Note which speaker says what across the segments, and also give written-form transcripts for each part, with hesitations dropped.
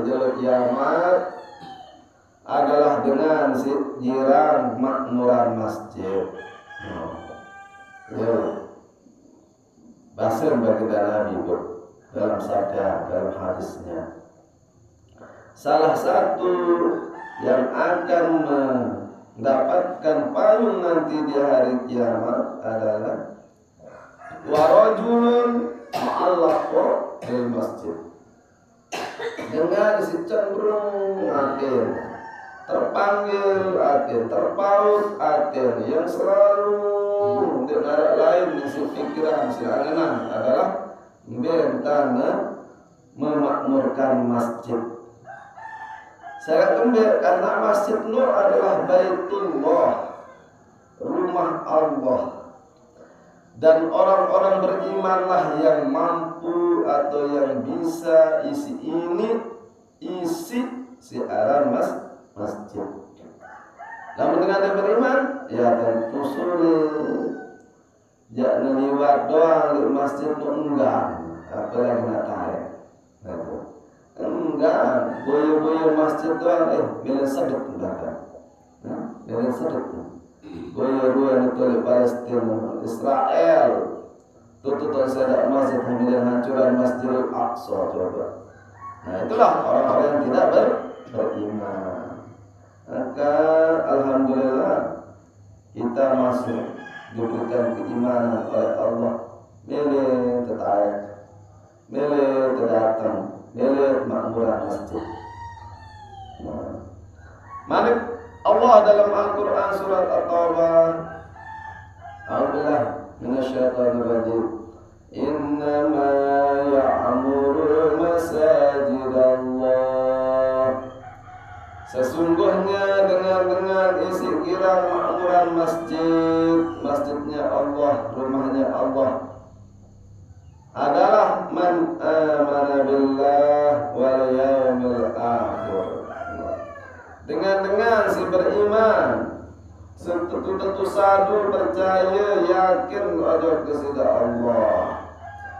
Speaker 1: jalur kiamat adalah dengan jiran makmuran masjid. Ya, basir bagi Nabi dalam sabda, dalam hadisnya. Salah satu yang akan mendapatkan payung nanti di hari kiamat adalah warajulun ma'allaqo di masjid, dengan si cenderung akhir, terpanggil akhir, terpaut akhir, yang selalu di arah lain di si pikiran, si angan adalah bentana memakmurkan masjid. Saya kembali karena Masjid Nur adalah Baitullah, rumah Allah, dan orang-orang berimanlah yang mampu atau yang bisa isi siaran masjid. Namun dengan yang beriman, ya tentu sulit. Jangan lewat doang di masjid itu enggak, apalagi nak tarik. Enggak, boyo-boyo masjid doang, bila sedek enggak. Bila sedek. Boyo-boyo itu di Palestina, Israel. Tutup sedak masjid, kemudian hancuran Masjidil Aqsa coba. Nah itulah orang-orang yang tidak beriman. Maka alhamdulillah kita masuk diberikan keimanan oleh Allah. Milih tertarik, milih terdatang, milih makmuran masjid. Malik Allah dalam Al-Quran surat At-Taubah, A'udzubillah minasyaitonir rajim. Innama ya'muru masajidallah. Sesungguhnya dengan isi kirang makmuran masjidnya Allah, rumahnya Allah, adalah man amana billah wal yaumil akhir. Dengan si beriman, tentu sadu percaya yakin ada kepada Allah.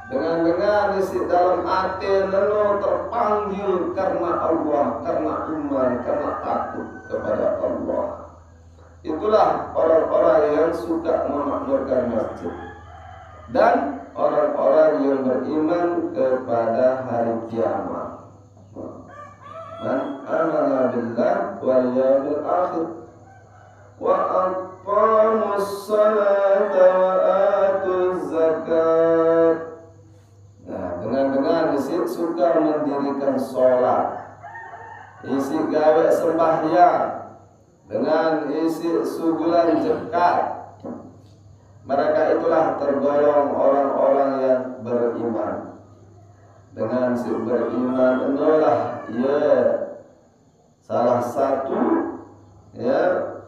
Speaker 1: Dengan isi dalam hati lalu terpanggil karena Allah, karena iman, karena takut kepada Allah. Itulah orang-orang yang suka memakmurkan masjid dan orang-orang yang beriman kepada hari kiamat. Man amana billah wal yawmil akhir wa aqamus salata wa atuz zakat. Nah, dengan isi suka mendirikan sholat, isi gawe sembahyang, dengan isi sugulan zakat, mereka itulah tergolong orang-orang yang beriman. Dengan si beriman itulah salah satu yang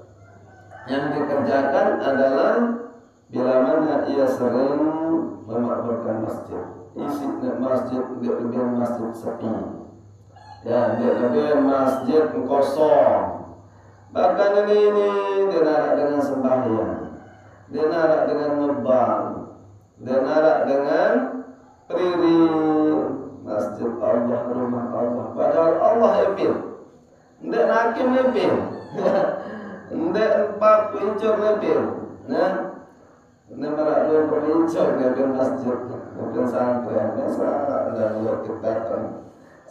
Speaker 1: dikerjakan adalah bila mana ia sering memakmurkan masjid. Isi masjid dia masjid sepi, dia masjid kosong. Bahkan ini dia narak dengan sembahyang, dia narak dengan ngebang, dia narak dengan priri. Masjid Allah, rumah Allah, padahal Allah epil, ndak nakim epil, ndak empat pincur epil. Nah, narak dua pincur epil masjid. Mungkin santren, salah dan luar kita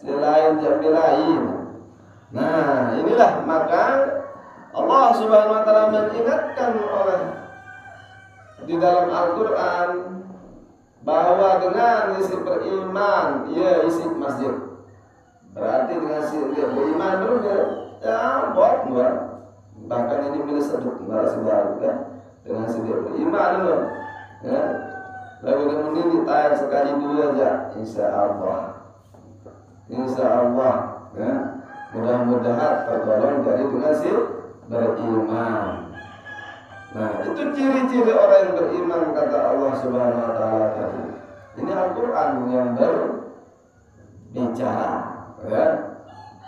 Speaker 1: selain jambi lain. Nah, inilah maka Allah Subhanahu Wa Taala mengingatkan di dalam Al-Quran bahwa dengan isi beriman, isi masjid. Berarti dengan isi beriman dulu buat. Bahkan ini bila sedut baru kan, dengan isi beriman dulu. Lalu kemudian ditayar sekali dulu aja, insya Allah, mudah-mudahan tergolong dari dengan si beriman. Nah, itu ciri-ciri orang yang beriman kata Allah Subhanahu Wa Taala tadi. Ini Al-Quran yang berbicara, ya.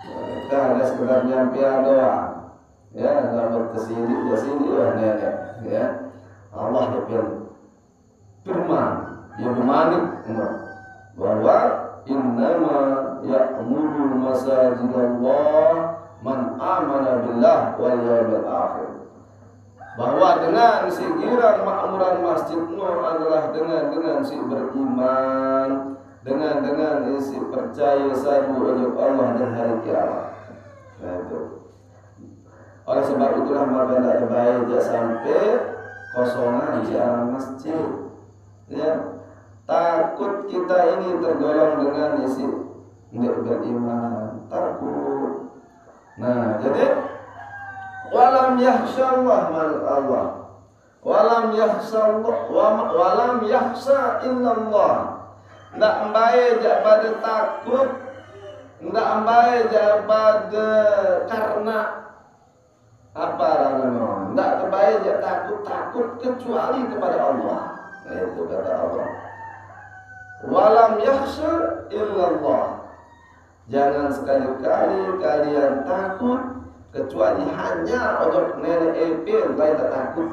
Speaker 1: Kita hanya sekedar nyampian doang, ya, nggak tersini, ya. Allah firman, dia bermanik bahwa innama ya'muru masajid bahwa dengan si girang makmuran Masjid Nur adalah dengan si beriman, dengan si percaya satu wujud Allah dan hari kiamat. Nah itu. Oleh sebab itulah maka tidak baik sampai kosongan di alam masjid. Ya, takut kita ini tergolong dengan isi tidak beriman, takut. Nah, jadi walam yakhsyallah mal Allah. Walam yakhsha illallah. Ndak ambai jak pada takut, ndak ambai jak pada karena apa namanya? Ndak terbaik jak takut kecuali kepada Allah. Nah, itu kata Allah. Walam yakhsha illallah. Jangan sekali-kali kalian takut kecuali hanya ojok nenek epil lain tak takut.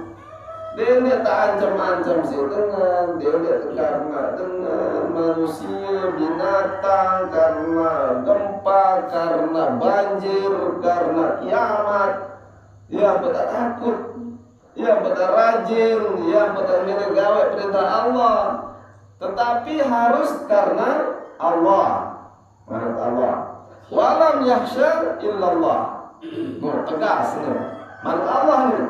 Speaker 1: Dia tak ancam-ancam sih dengan dia karena dengan manusia, binatang, karena gempa, karena banjir, karena kiamat. Yang betul takut, yang betul rajin, yang betul menegawai perintah Allah. Tetapi harus karena Allah. Menurut Allah. Walam yakhsha illallah. Tegas ni. Menurut Allah ni.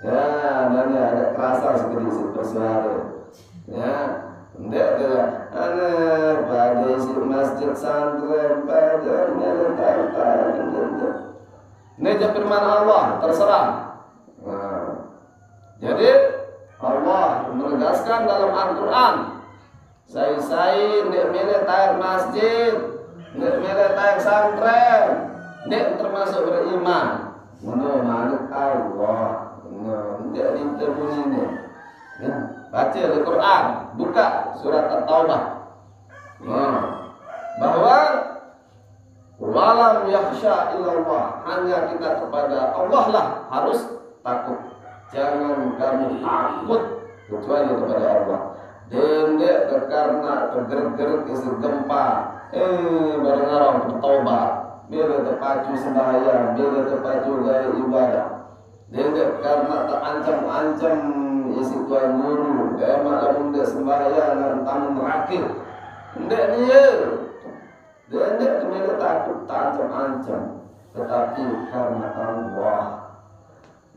Speaker 1: Ya, dan ya agak kerasa sedikit bersuara. Ya, tidak ada pada isi masjid santren pada nyata. Ini firman Allah terserah. Nah, jadi Allah menegaskan dalam Al-Quran, saya nek milih tayar masjid, nek milih tayar santren, nek termasuk beriman. Menurut Allah. Tidak diterbunyi ini. Ya, baca Al-Quran, buka surat At-Taubah. Bahwa walam yakhsha illallah, hanya kita kepada Allah lah harus takut. Jangan kamu takut kecuali kepada Allah. Dendek karena tergerak-gerak isi gempa, barang orang bertobat, bila terpacu sembahyang, bila terpacu gaya ibadah. Dendek karena terancam-ancam isi tuan guru, malam dia sembahyang dan tamu merakit. Dendek dia. Dendek kemana takut, terancam-ancam. Tetapi karena Allah.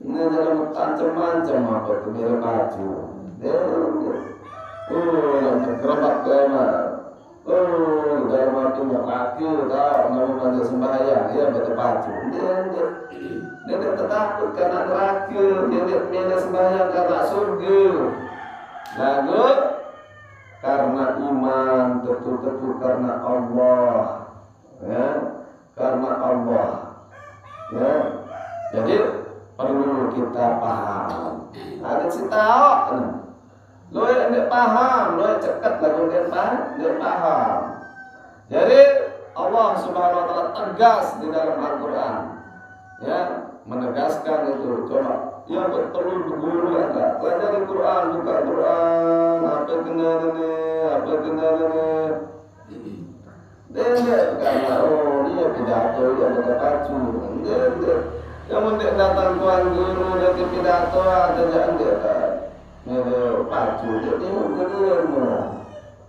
Speaker 1: Ini dalam terancam-ancam apa kemana maju. Dendek. Yang tergerak kemana. Dalam waktu merakit, tak mau sembahyang, dia berterpacu. Dendek. Dia tidak takut karena neraka, dia tidak sembahyang karena surga. Lalu karena iman, betul-betul karena Allah, ya, karena Allah, ya. Jadi perlu kita paham. Ada si tahu, lo yang tidak paham, lo yang cekat lagu dia paham. Jadi Allah Subhanahu Wa Taala tegas di dalam Al-Quran, ya. Menegaskan itu. Coba yang perlu guru ada pelajari Quran, buka Quran, apa kena ini dia karena dia pidato yang terpacu dia yang mendek datang tuan guru dari pidato ada jangan dia kan pacu jadi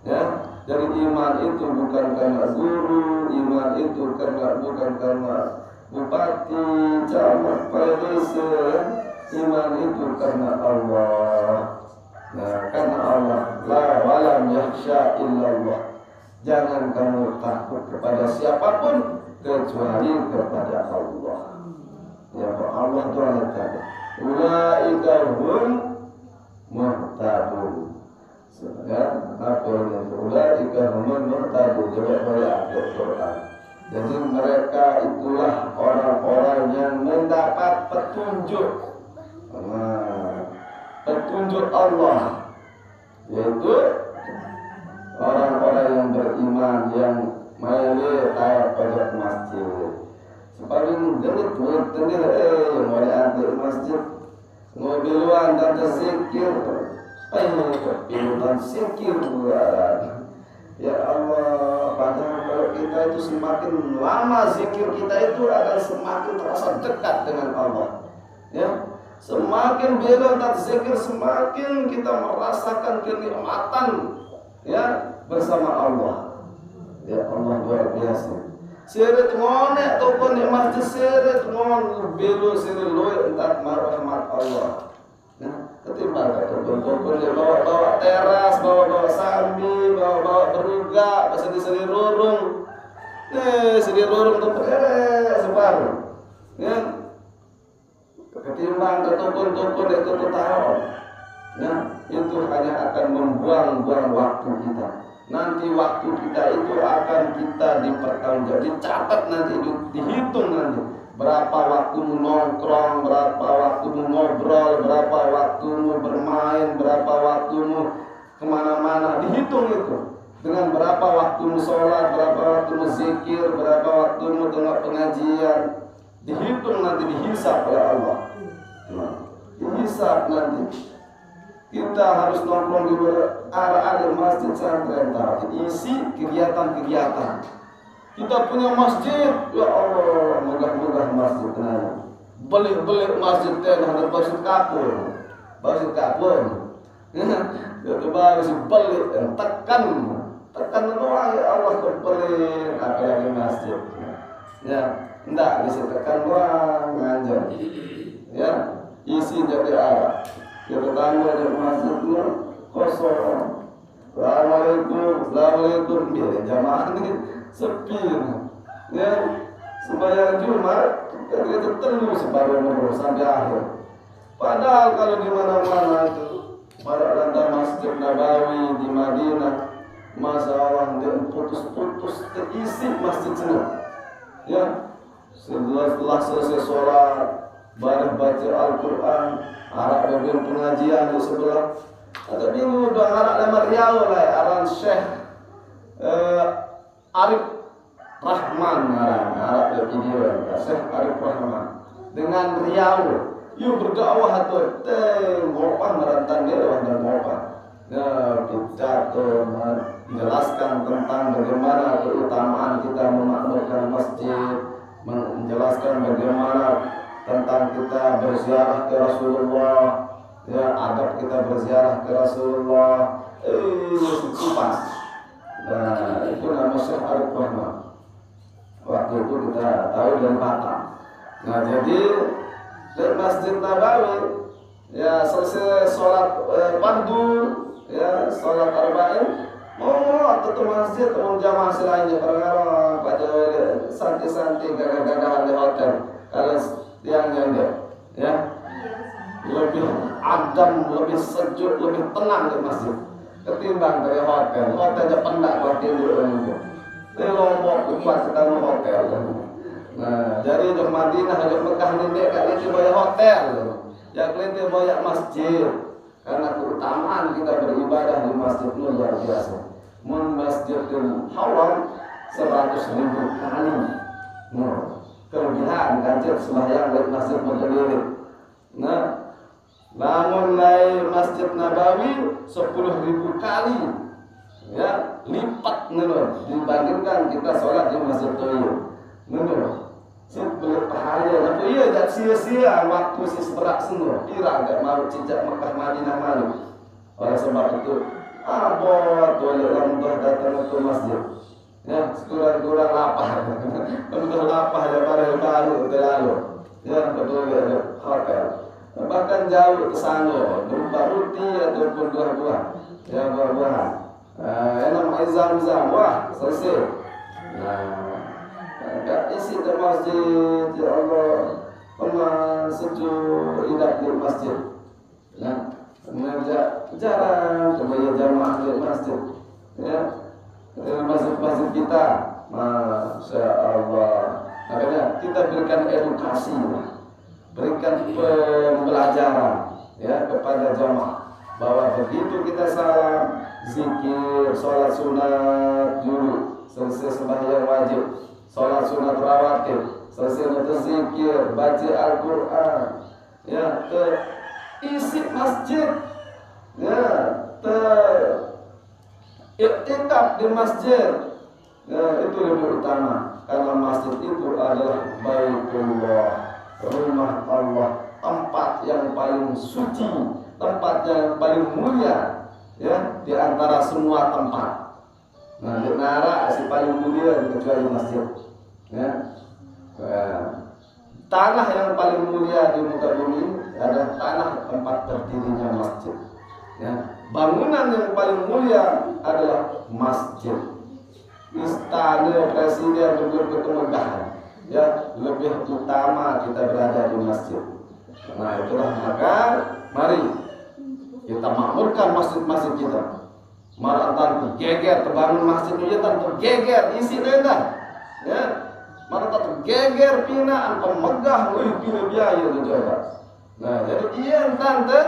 Speaker 1: ya. Dari iman itu bukan karena guru, iman itu bukan karena bupati, camat, desa. Iman itu karena Allah. Nah, karena Allah. La walam yakhsha illallah. Jangan kamu takut kepada siapapun kecuali kepada Allah. Ya, Allah itu ada. Ulaika hum muhtadun. Ya, apa ini? Ulaika hum muhtadun. Jawab ayat Al-Quran. Jadi mereka itulah orang-orang yang mendapat petunjuk. Petunjuk Allah, yaitu orang-orang yang beriman yang melih tayar pada masjid. Sepaling genit yang mulai ada masjid ngobiluan dan terzikir, pilutan zikir. Ya Allah, padahal kalau kita itu semakin lama zikir kita itu akan semakin terasa dekat dengan Allah. Ya, semakin beliau berzikir, semakin kita merasakan kenikmatan ya bersama Allah. Ya Allah luar biasa. Sirit ngonek toko di masjid sirit ngon belu sirit loy entar rahmat Allah. Nah, ketimbang toko dia bawa teras, bawa sambi, bawa beruga, sedi rurung. Sedi rurung tuh separuh. Ya. Ketimbang toko itu tahu. Nah, itu hanya akan membuang-buang waktu kita. Nanti waktu kita itu akan kita dipertanggungjawabkan, dicatat nanti, dihitung nanti. Berapa waktumu nongkrong, berapa waktumu ngobrol, berapa waktumu bermain, berapa waktumu kemana-mana, dihitung itu. Dengan berapa waktumu sholat, berapa waktumu zikir, berapa waktumu tengok pengajian, dihitung nanti, dihisap oleh Allah. Nah, dihisap nanti. Kita harus nongkrong di arah masjid pesantren, isi kegiatan-kegiatan. Kita punya masjid, ya Allah, megah-megah masjid. Beli masjid ada masjid kapur. Itu bagus beli, tekan doang ya Allah kebeli apalagi masjid. Ya, enggak bisa tekan doang ngajar. Ya, isi jadi arah. Ya pertama di masjidnya kosong. Assalamualaikum. Biar jamaah ini sepi. Ya, sembahyang Jumat kita terus separuh sampai akhir. Padahal kalau di mana-mana itu pada lantai Masjid Nabawi di Madinah, Masya Allah dia putus-putus terisi masjid semua. Ya, setelah selesai sholat, baca Al-Quran, Arab bagian pengajian di sebelah. Ada minggu doang Arab nama Riau lah, aran Syekh Arif Rahman, Arab video Syekh Arif Rahman dengan Riau. Yuk berdakwah atau ngopah merantan dia dan ngopah. Nah, pidato menjelaskan tentang bagaimana keutamaan kita memakmurkan masjid, menjelaskan bagaimana tentang kita berziarah ke Rasulullah, ya adab kita berziarah ke Rasulullah, kupas. Nah, itu nama Syekh Arif Rahman. Waktu itu kita tahu dan patah. Nah, jadi di Masjid Nabawi, ya selesai sholat fardu, ya sholat arba'in, mau tutup masjid, mau jamaah lainnya, orang-orang pada santai-santai, gagah-gagahan di hotel. Kalau tiangnya enggak, ya lebih adem, lebih sejuk, lebih tenang di masjid ketimbang dari hotel. Hotelnya pendak buat tidur itu. Di Lombok kuat kita hotel. Nah, jadi di Madinah, di Mekah ini kali itu banyak hotel, ya kelihatan banyak masjid. Karena keutamaan kita beribadah di masjid itu luar biasa. Masjidil Haram 100.000 kali. Nah, kelebihan kancil sembahyang di masjid Mujalirin. Nah, bangun dari Masjid Nabawi 10.000 kali, ya lipat menurut dibandingkan kita sholat di Masjid Toyo. Menurut sebelum bahaya, tapi iya tak sia-sia waktu si seberak semua. Kira agak malu cicak Mekah Madinah malu. Oleh sebab itu, abot oleh orang tua datang ke masjid. Ya, kurang-kurang lapar. Untuk lapar ya baru terlalu. Ya, betul ya hotel. Bahkan jauh ke sana, berupa roti ataupun buah-buahan. Ya, buah-buahan. Enak zam-zam, wah selesai. Nah, isi di masjid, ya Allah, pernah sejuk hidup di masjid. Nah, mengajak jarang kembali jamaah di masjid. Ya, masjid-masjid kita, Masya Allah. Makanya kita berikan edukasi, berikan pembelajaran, ya kepada jamaah bahwa begitu kita salam, zikir, sholat sunat dulu, selesai sembahyang wajib, sholat sunat rawatib, selesai berzikir, baca Al-Quran, ya isi masjid, ya iktikaf di masjid, ya itu lebih utama karena masjid itu adalah baitullah, rumah Allah, tempat yang paling suci, tempat yang paling mulia, ya, di antara semua tempat. Nah, di neraka si paling mulia kecuali masjid, ya. Tanah yang paling mulia di muka bumi adalah tanah tempat berdirinya masjid, ya. Bangunan yang paling mulia adalah masjid. Istana presiden begitu kemegahan, ya, lebih utama kita berada di masjid. Nah, itulah maka mari kita makmurkan masjid-masjid kita. Maratan geger terbangun masjid kita tergeger isi rendah, ya. Maratan geger pinaan pemegah, pina biaya tu coba. Nah, jadi ia tante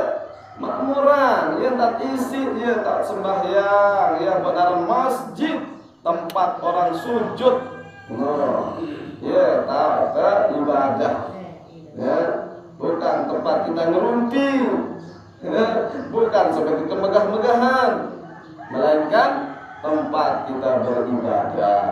Speaker 1: makmuran, ia tak isi, ia tak sembahyang, ia benar masjid tempat orang sujud. Nah, ya tak ibadah, ya, bukan tempat kita ngerumpi, ya, bukan seperti kemegah-megahan, melainkan tempat kita beribadah.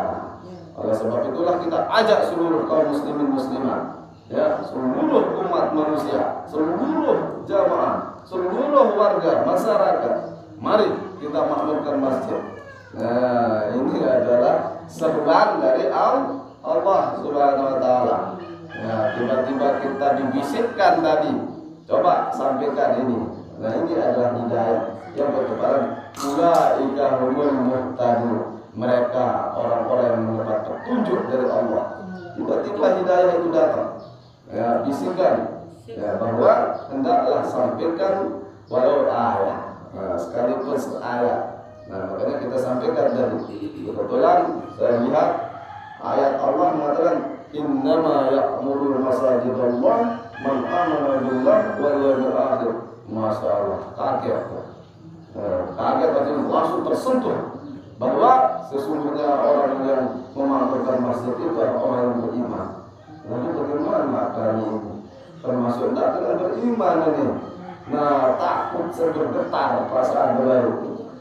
Speaker 1: Oleh sebab itulah kita ajak seluruh kaum muslimin muslimat, ya, seluruh umat manusia, seluruh jamaah, seluruh warga masyarakat, mari kita makmurkan masjid. Nah, ini adalah seruan dari Allah Subhanahu wa taala. Nah, tiba-tiba kita dibisikkan tadi. Coba sampaikan ini. Nah, ini adalah hidayah yang berkepada ulaika humul muhtadun. Mereka orang-orang yang mendapat petunjuk dari Allah. Tiba-tiba hidayah itu datang, ya, bisikan, ya, bahwa hendaklah sampaikan walau ayat, nah, sekalipun ayat. Nah, makanya kita sampaikan tadi. Kebetulan saya lihat ayat Allah mengatakan innama ya'muru masajidallah man amana billah wal yawmil akhir. Masya Allah, kaget. Kaget berarti langsung tersentuh bahwa sesungguhnya orang yang memakmurkan masjid itu adalah orang yang beriman. Lalu bagaimana kami ini termasuk tidak dengan beriman ini? Nah, takut bergetar perasaan baru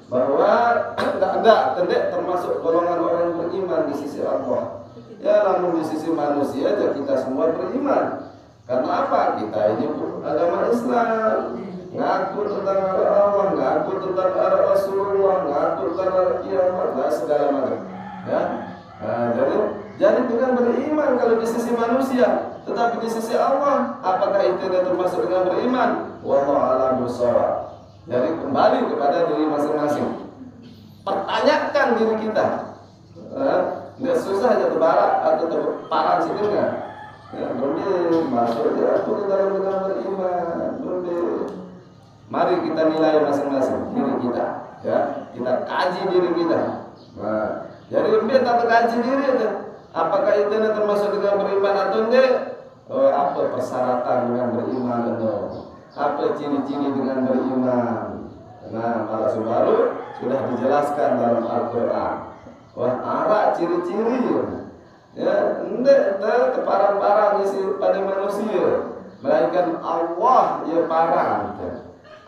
Speaker 1: bahwa tidak termasuk golongan orang yang beriman di sisi Allah. Ya, namun di sisi manusia aja kita semua beriman. Karena apa? Kita ini agama Islam, ngaku tentang Allah, ngaku tentang Rasulullah, ngaku tentang kiamat, dan segala macam. Ya, nah, jadi dengan beriman kalau di sisi manusia, tetapi di sisi Allah, apakah itu termasuk dengan beriman? Wallahu a'lam bishawab. Jadi kembali kepada diri masing-masing. Pertanyakan diri kita. Nggak susah aja terbarak atau terparang sendiri. Ya, belum masuk ya aku di dalam beriman, belum. Mari kita nilai masing-masing diri kita, ya. Kita kaji diri kita. Nah, jadi kita kaji diri itu. Apakah itu termasuk dengan beriman atau enggak? Apa persyaratan dengan beriman itu? Apa ciri-ciri dengan beriman? Nah, malah baru sudah dijelaskan dalam Al-Quran. Wah, arah ciri-ciri, ya, enggak terparang-parang isi pada manusia, melainkan Allah ya parang.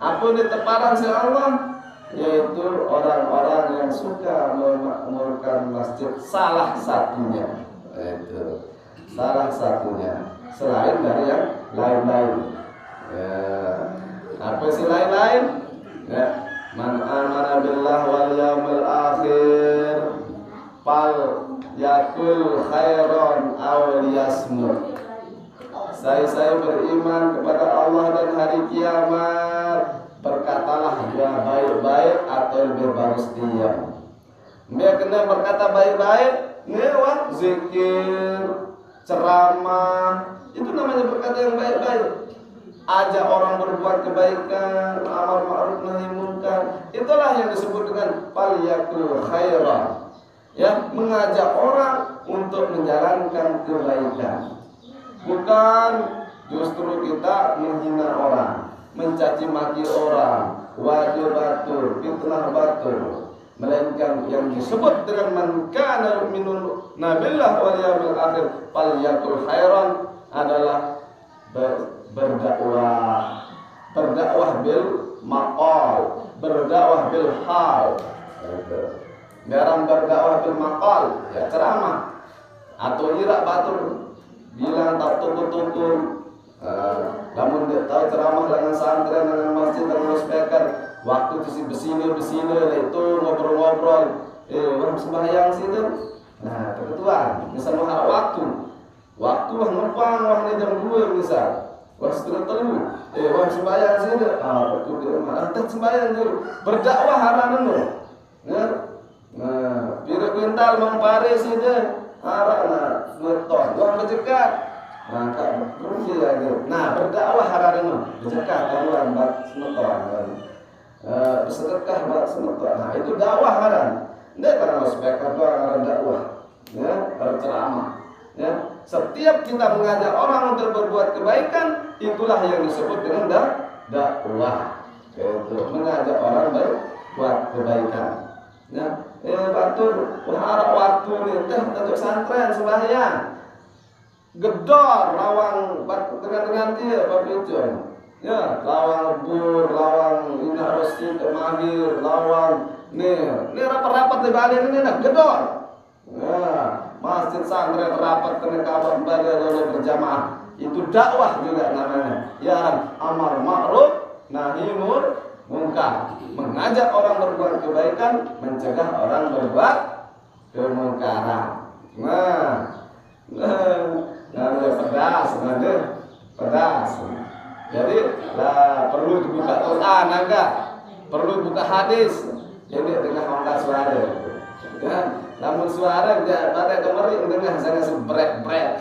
Speaker 1: Apa ini terparang si Allah? Yaitu orang-orang yang suka memakmurkan masjid, salah satunya. Itu salah satunya, selain dari yang lain-lain. Ya, apa sih lain-lain? Ya, man amana billah wal yaumil akhir fal yakul khairan aw liyasmut. Saya beriman kepada Allah dan hari kiamat, berkatalah dia baik-baik atau lebih bagus diam. Dia kena berkata baik-baik, ngewak zikir, ceramah, itu namanya berkata yang baik-baik. Ajak orang berbuat kebaikan, amar ma'ruf nahi munkar, itulah yang disebut dengan falyakul khairan. Ya, mengajak orang untuk menjalankan kebaikan. Bukan justru kita menghina orang, mencaci maki orang, wajib batur, fitnah batur, melainkan yang disebut dengan man kana yu'minu nabillah wal yawmil akhir falyakul khairan adalah berdakwah bil maqal, berdakwah bil hal. Garam berdakwah bil maqal, ya ceramah atau irak batur, bilang tak tutur-tutur, Namun dia tahu ceramah dengan santri dengan masjid dengan speaker, waktu itu si besine itu ngobrol-ngobrol, orang sembahyang situ. Nah, kebetulan misal mahal waktu wah ngempang wah ini jam 2 misal, wah setengah telu, wah sembahyang situ, betul dia malah tak sembahyang dulu, berdakwah haranan lo, ya, nah, biru kuintal mempare situ, haranan ngeton, wah bercekat. Nah, rugi lagi. Nah, berdakwah haranan bercekat kawan buat semeton. Bersedekah buat semeton. Nah, itu dakwah haran. Tidak karena speaker doang haran dakwah. Ya, berceramah. Ya, setiap kita mengajak orang untuk berbuat kebaikan, itulah yang disebut dengan dakwah. Itu mengajak orang berbuat kebaikan. Ya, batur berharap waktu nih teh untuk santren sembahyang. Gedor lawang dengan dia bapijon ya lawang lebur lawang ina rosi mahir lawang nih rapat di Bali ini nah gedor ya masjid santren rapat kena kabar Bali lalu berjamaah itu dakwah juga namanya ya amar ma'ruf nahi munkar mengajak orang berbuat kebaikan mencegah orang berbuat kemungkaran pedas. Jadi perlu dibuka Quran agak, perlu buka hadis. Jadi dengan angkat suara. Ya, namun suara dia pada kemarin dengan sangat sebrek-brek,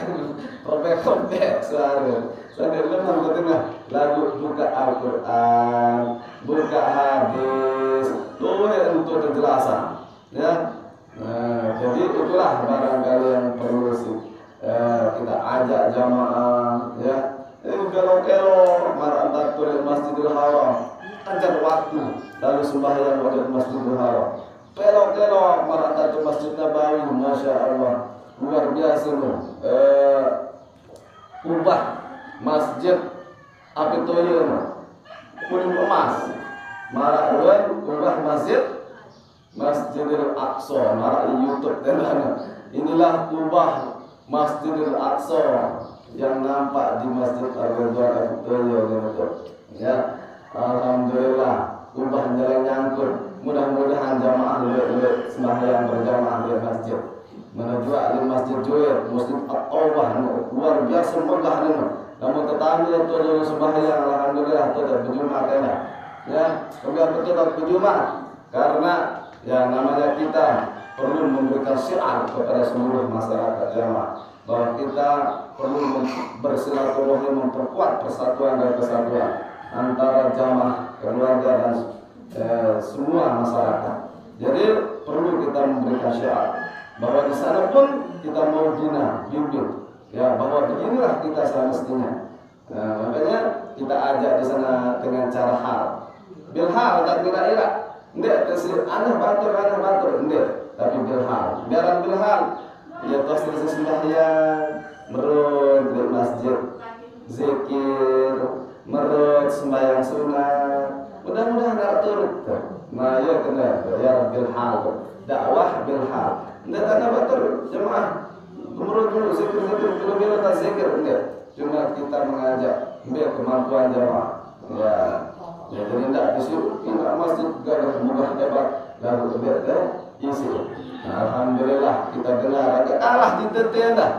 Speaker 1: robek-robek suara. Saya lemah dengan lagu buka Al-Quran, buka hadis, tuh untuk penjelasan. Ya, jadi itulah barangkali yang perlu kita ajak jamaah ya kalau marantak turun Masjidil Haram anjar waktu lalu sembahyang wajib Masjidil Haram pelok marantak ke Masjid Nabawi Masya Allah luar biasa ubah masjid apa itu ya kuning emas marak ubah Masjidil Aqsa marak YouTube dan inilah ubah Masjidil Aqsa yang nampak di Masjid Al-Ridwan Al-Qudus ya alhamdulillah ubah jalan nyangkut mudah-mudahan jamaah lebih sembahyang berjamaah di masjid menuju alim masjid Juwir Masjid At-Taubah luar biasa megah ini namun tetangga itu dulu sembahyang alhamdulillah tidak berjumlah kena ya kemudian betul berjumlah karena ya namanya kita perlu memberikan syiar kepada seluruh masyarakat jamaah bahwa kita perlu bersilaturahmi memperkuat persatuan dan kesatuan antara jamaah keluarga dan semua masyarakat. Jadi perlu kita memberikan syiar bahwa di sana pun kita mau bimbing ya bahwa beginilah kita semestinya. Nah, makanya kita ajak di sana dengan cara hal bilhal tak kira-kira enggak terus aneh batur enggak tapi bilhal biaran bilhal ya tos terus sembahyang merut di masjid zikir merut sembahyang sunat mudah-mudahan atur nah ya kena ya bilhal dakwah bilhal enggak ada batur jemaah merut dulu zikir dulu biar tak zikir enggak cuma kita mengajak biar kemampuan jemaah ya jadi tidak disuruh kita masjid gak mudah dapat lalu biar isi. Nah, alhamdulillah kita dengar agak Allah ditetean dah.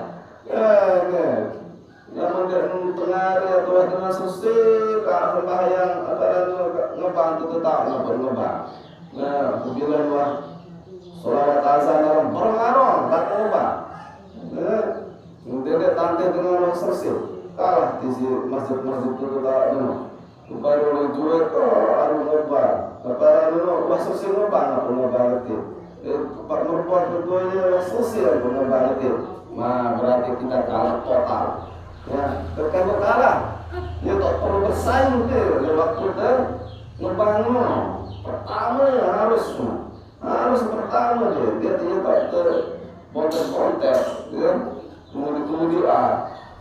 Speaker 1: Yang mungkin pengaruh atau dengan susah kalau sembahyang apa ngebantu tetap ngebang. Nah, bilang wah sholawat azan dalam berpengaruh tak ubah. Dia tante dengan orang susah kalah di masjid-masjid itu tak upaya oleh duit aru ngobang apa anu wasusih ngobang apa ngobang itu pak merpot berduanya wasusih apa ngobang itu nah berarti kita kalah total ya terkadang kalah ya tak perlu bersaing deh waktu itu ngobang pertama harus pertama dia tidak kontes ya kemudian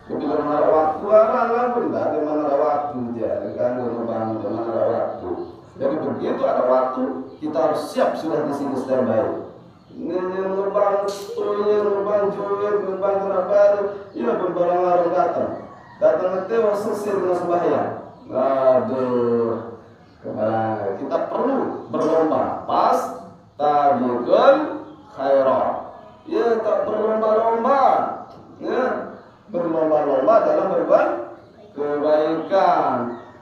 Speaker 1: kemudian mana waktu orang pun tak ada mana waktu dia kan ngobang mana waktu jadi begitu ada waktu kita harus siap sudah di sini standby ini ngobang tuh ngobang jual ngobang baru ya berbarang datang tewas selesai dengan sembahyang. Aduh, kita perlu berlomba. Pas tabiqul khairat. Ya, tak berlomba-lomba. Ya, berlomba-lomba dalam berbuat kebaikan.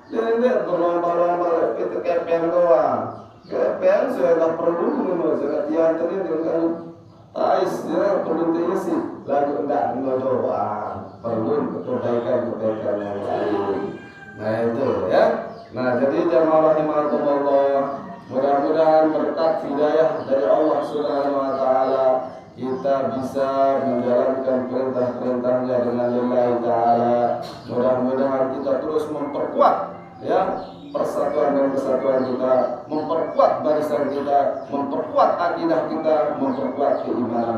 Speaker 1: Tidak berlomba-lomba kita kepen doang. Kepen sudah perlu memang sudah diantar dengan tais dia perlu diisi. Lalu tidak doang. Perlu kebaikan yang lain. Nah itu ya. Nah jadi jamaah rahimakumullah, mudah-mudahan berkat hidayah dari Allah Subhanahu wa taala kita bisa menjalankan perintah-perintahnya dengan lillahi taala. Mudah-mudahan kita terus memperkuat ya persatuan dan kesatuan kita, memperkuat barisan kita, memperkuat akidah kita, memperkuat keimanan.